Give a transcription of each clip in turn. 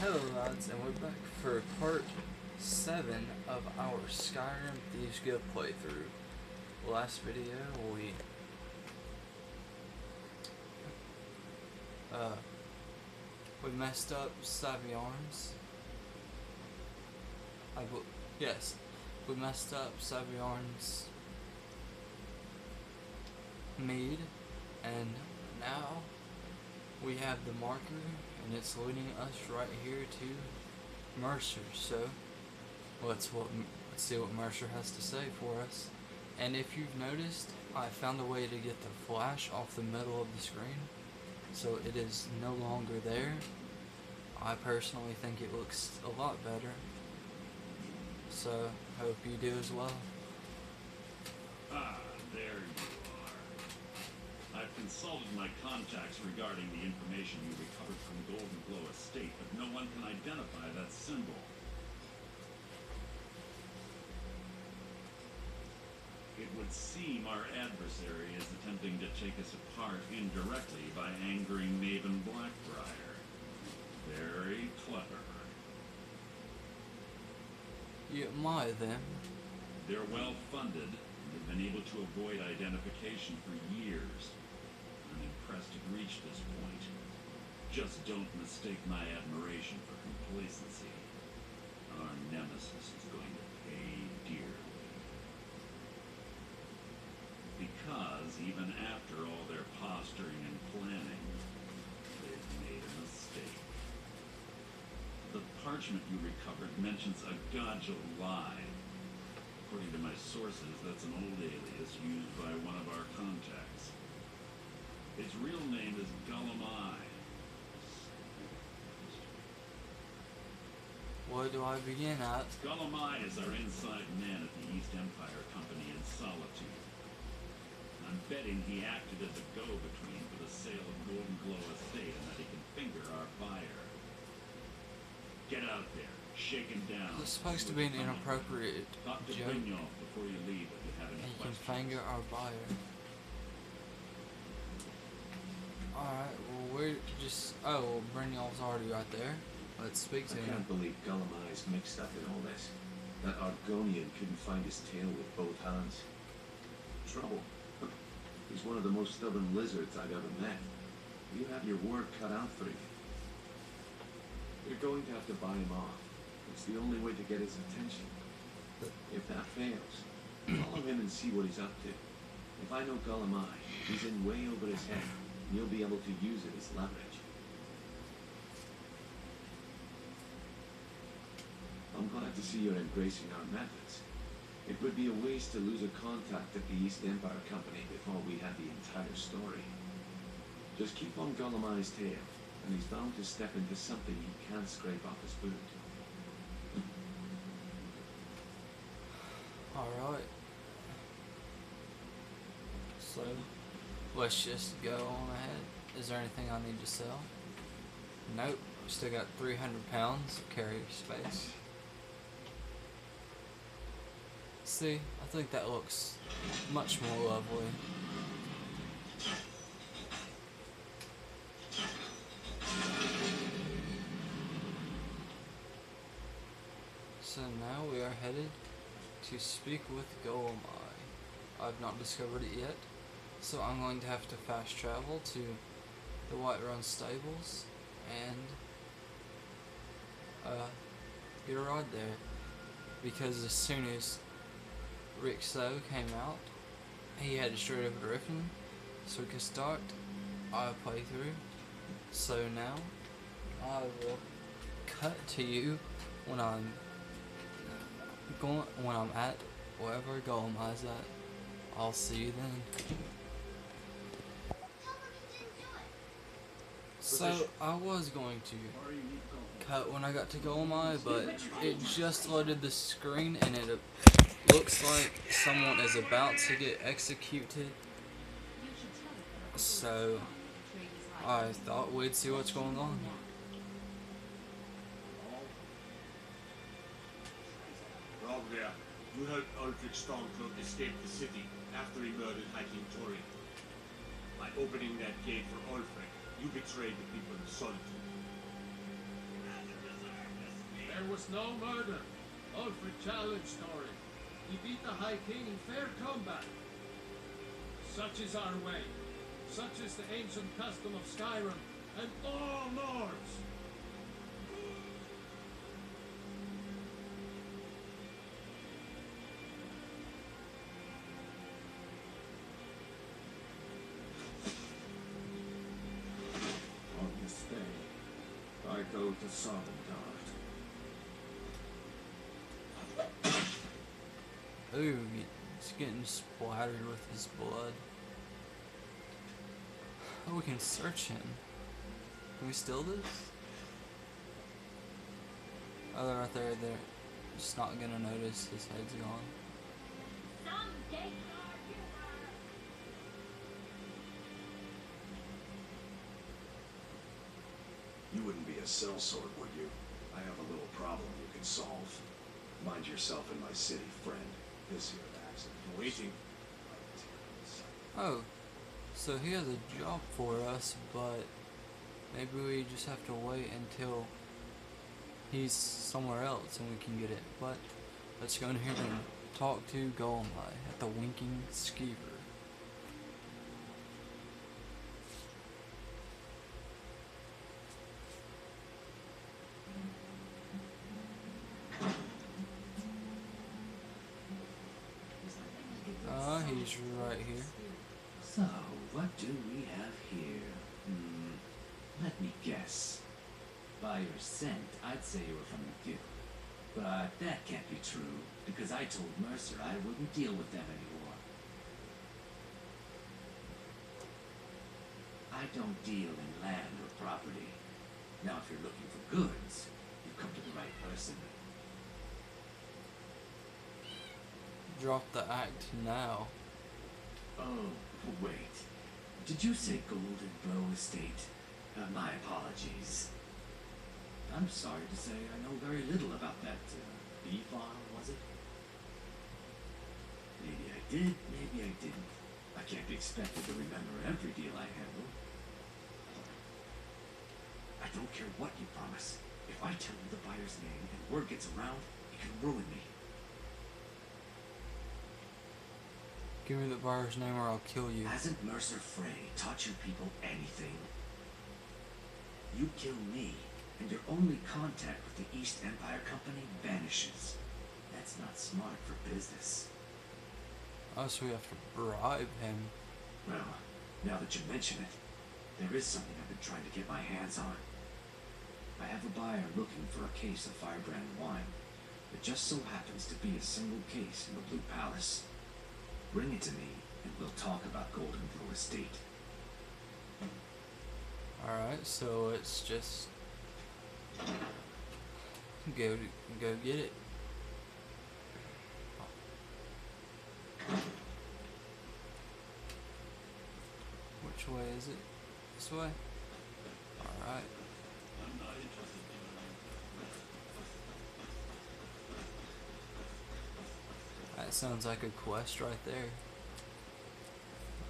Hello lads, and we're back for part 7 of our Skyrim Thieves Guild playthrough. Last video we messed up Savion's. Yes, we messed up Savion's mead, and now we have the marker, and it's leading us right here to Mercer. So let's see what Mercer has to say for us. And if you've noticed, I found a way to get the flash off the middle of the screen, so it is no longer there. I personally think it looks a lot better, so hope you do as well. Ah, there you are. I've consulted my contacts regarding the information you recovered from Golden Glow Estate, but no one can identify that symbol. It would seem our adversary is attempting to take us apart indirectly by angering Maven Blackbriar. Very clever. You admire them. They're well funded, and have been able to avoid identification for years. I'm impressed to reach this point. Just don't mistake my admiration for complacency. Our nemesis is going to pay dearly. Because even after all their posturing and planning, they've made a mistake. The parchment you recovered mentions a Godja lie. According to my sources, that's an old alias used by one of our contacts. Its real name is Gullumai. Where do I begin at? Gullumai is our inside man at the East Empire Company in Solitude. I'm betting he acted as a go-between for the sale of Golden Glow Estate and that he can finger our buyer. Get out there, shake him down. It's supposed to be an inappropriate Talk to joke. Brynjolf before you leave if you have any And you can questions. finger our buyer. Alright, well we're just... Oh, well Brynjolf's already right there. Let's speak to I him. can't believe Gullumai is mixed up in all this. That Argonian couldn't find his tail with both hands. Trouble. He's one of the most stubborn lizards I've ever met. You have your work cut out for you. You're going to have to buy him off. It's the only way to get his attention. If that fails, follow him and see what he's up to. If I know Gullumai, he's in way over his head, and you'll be able to use it as leverage. I'm glad to see you're embracing our methods. It would be a waste to lose a contact at the East Empire Company before we had the entire story. Just keep on Gullumai's tail, and he's bound to step into something he can't scrape off his boot. Alright. So, let's just go on ahead. Is there anything I need to sell? Nope. Still got 300 pounds of carrier space. See, I think that looks much more lovely. So now we are headed to speak with Gullumai. I've not discovered it yet, so I'm going to have to fast travel to the Whiterun stables and get a ride there, because as soon as Rick So came out, he headed straight over to Riffin so we could start our playthrough. So now I will cut to you when I'm at wherever Gullumai's at. I'll see you then. So I was going to cut when I got to Gullumai, but it just loaded the screen and it looks like someone is about to get executed. So I thought we'd see what's going on. Wrong there. You helped Ulfric Stormcloak escape the city after he murdered Hiking Tori. By opening that gate for Ulfric, you betrayed the people of Solitude. was no murder. Ulfric challenged Thorin. He beat the High King in fair combat. Such is our way. Such is the ancient custom of Skyrim and all Nords. On this day, I go to Sovngarde. Ooh, he's getting splattered with his blood. Oh, we can search him. Can we steal this? Oh, they're right there. They're just not gonna notice his head's gone. Someday, You wouldn't be a sellsword, would you? I have a little problem you can solve. Mind yourself in my city, friend. This here accident. Waiting. Oh, so he has a job for us, but maybe we just have to wait until he's somewhere else and we can get it. But let's go in here and talk to Golemai at the Winking Skeever. He's right here. So, what do we have here? Let me guess. By your scent, I'd say you were from the guild. But that can't be true, because I told Mercer I wouldn't deal with them anymore. I don't deal in land or property. Now, if you're looking for goods, you've come to the right person. Drop the act now. Oh, wait. Did you say Golden Blow Estate? My apologies. I'm sorry to say I know very little about that bee farm, was it? Maybe I did, maybe I didn't. I can't be expected to remember every deal I handle. I don't care what you promise. If I tell you the buyer's name and word gets around, it can ruin me. Give me the buyer's name or I'll kill you. Hasn't Mercer Frey taught you people anything? You kill me, and your only contact with the East Empire Company vanishes. That's not smart for business. Oh, so we have to bribe him. Well, now that you mention it, there is something I've been trying to get my hands on. I have a buyer looking for a case of firebrand wine. It just so happens to be a single case in the Blue Palace. Bring it to me, and we'll talk about Golden Blow Estate. Alright, so it's just go get it. Which way is it? This way? Alright. I'm not interested in That sounds like a quest right there.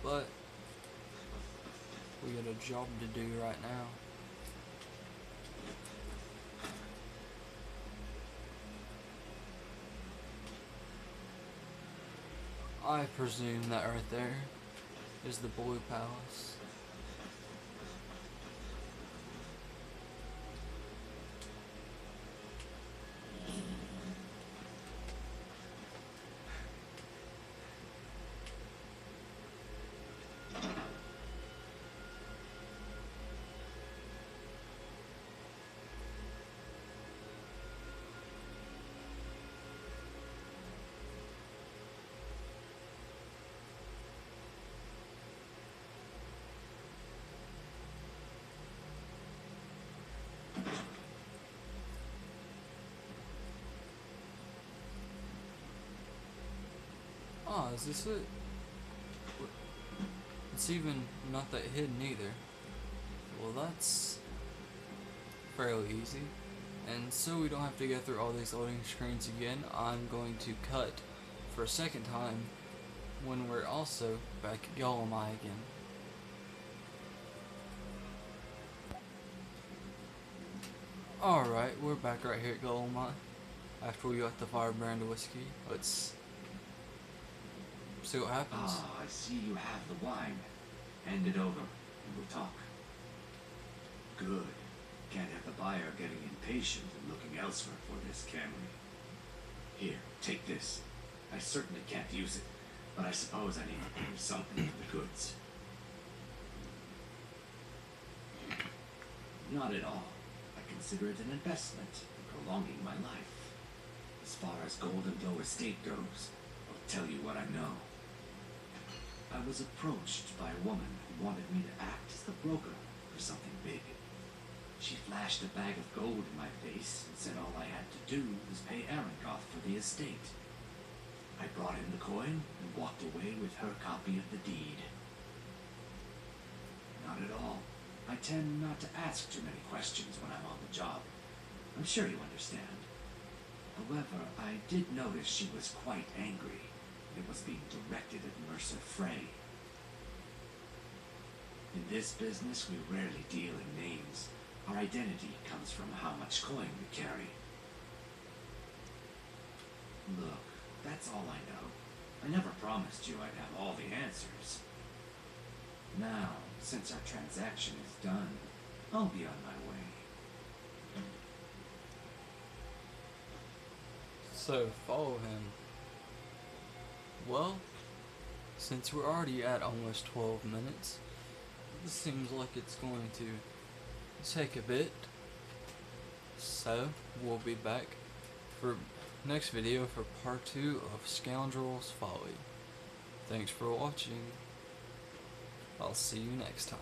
But we got a job to do right now. I presume that right there is the Blue Palace. Oh, is this it? It's even not that hidden either. Well, that's fairly easy. And so we don't have to go through all these loading screens again, I'm going to cut for a second time when we're also back at Golemai again. Alright, we're back right here at Gold Mine. After we got the firebrand whiskey, let's see what happens. Ah, I see you have the wine. Hand it over, and we'll talk. Good. Can't have the buyer getting impatient and looking elsewhere for this, can we? Here, take this. I certainly can't use it, but I suppose I need to pay you something for the goods. Not at all. I consider it an investment in prolonging my life. As far as Golden Doe Estate goes, I'll tell you what I know. I was approached by a woman who wanted me to act as the broker for something big. She flashed a bag of gold in my face and said all I had to do was pay Arangoth for the estate. I brought in the coin and walked away with her copy of the deed. Not at all. I tend not to ask too many questions when I'm on the job. I'm sure you understand. However, I did notice she was quite angry. It was being directed at Mercer Frey. In this business, we rarely deal in names. Our identity comes from how much coin we carry. Look, that's all I know. I never promised you I'd have all the answers. Now, since our transaction is done, I'll be on my way. So, follow him. Well, since we're already at almost 12 minutes, this seems like it's going to take a bit. So, we'll be back for next video for part 2 of Scoundrel's Folly. Thanks for watching. I'll see you next time.